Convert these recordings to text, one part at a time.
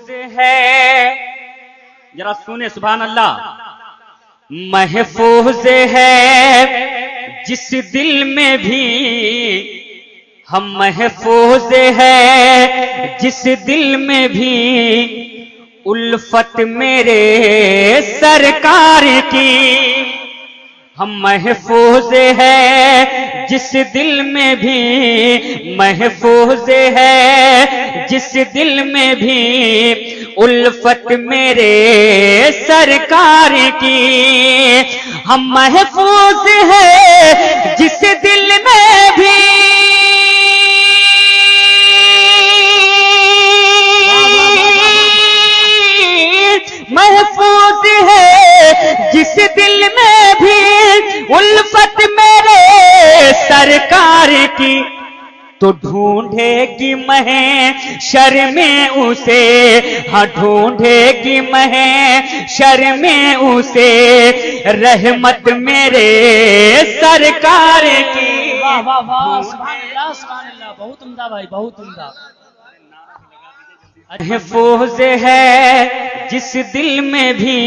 محفوظ ہے، ذرا سنیں سبحان اللہ، محفوظ ہے جس دل میں بھی، ہم محفوظ ہے جس دل میں بھی الفت میرے سرکار کی، ہم محفوظ ہے جس دل میں بھی، محفوظ ہے جس دل میں بھی الفت میرے سرکار کی، ہم محفوظ ہے جس دل میں بھی محفوظ ہے جس دل میں بھی الفت میرے سرکار کی، تو ڈھونڈے گی محشر میں اسے، ہاں ڈھونڈے گی محشر میں اسے رحمت میرے سرکار کی۔ واہ واہ واہ، سبحان اللہ سبحان اللہ، بہت عمدہ بھائی، بہت عمدہ۔ محفوظ ہے جس دل میں بھی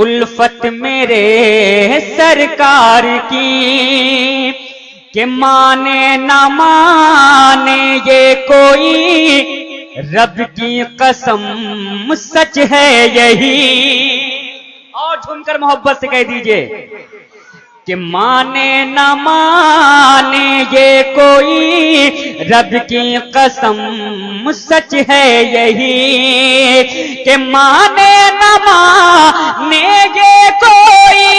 الفت میرے سرکار کی، کہ مانے نہ مانے یہ کوئی رب کی قسم سچ ہے یہی، اور جھوم کر محبت سے کہہ دیجئے کہ مانے نہ مانے یہ کوئی رب کی قسم سچ ہے یہی، کہ مانے نہ مانے یہ کوئی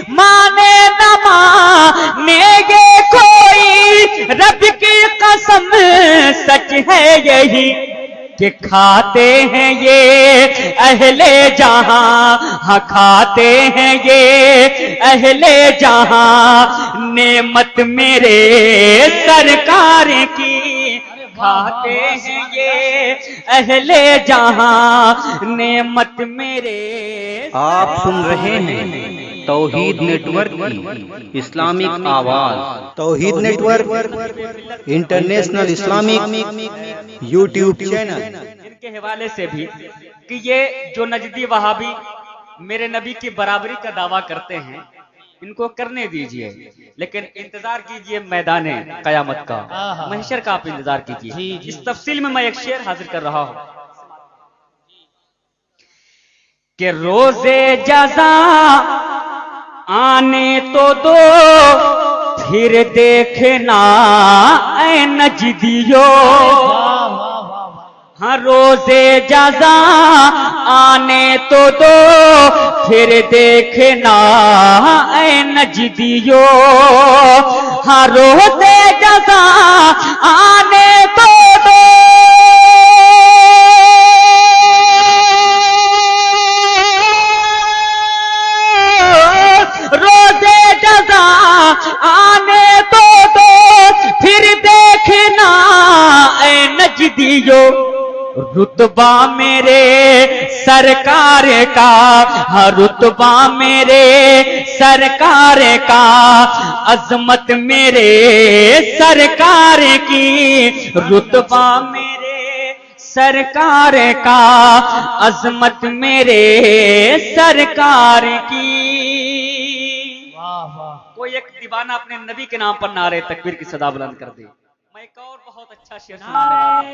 مانے نہ مانے یہ کوئی رب کی قسم سچ ہے یہی، کہ کھاتے ہیں یہ اہل جہاں، ہاں کھاتے ہیں یہ اہل جہاں نعمت میرے سرکار کی، کھاتے ہیں یہ اہل جہاں نعمت میرے۔ آپ سن رہے ہیں توحید نیٹ ورک کی اسلامک آواز، Tawheed network international Islamic YouTube channel. ان کے حوالے سے بھی کہ یہ جو نجدی وہابی میرے نبی کی برابری کا دعویٰ کرتے ہیں، ان کو کرنے دیجئے، لیکن انتظار کیجئے میدان قیامت کا، محشر کا آپ انتظار کیجئے۔ اس تفصیل میں ایک شعر حاضر کر رہا ہوں کہ روز جزا آنے تو دو پھر دیکھنا اے نجدیو، ہاں روز جزا آنے تو دو پھر دیکھنا اے نجدیو، ہاں روز جزا آنے تو دو آنے تو دو پھر دیکھنا اے نجدیو، رتبہ میرے سرکار کا، ہاں رتبہ میرے سرکار کا، عظمت میرے سرکار کی، رتبہ میرے سرکار کا، عظمت میرے سرکار کی۔ کوئی ایک دیوانہ اپنے نبی کے نام پر نعرے تکبیر کی صدا بلند کر دے۔ میں ایک اور بہت اچھا شعر سنا رہا ہوں۔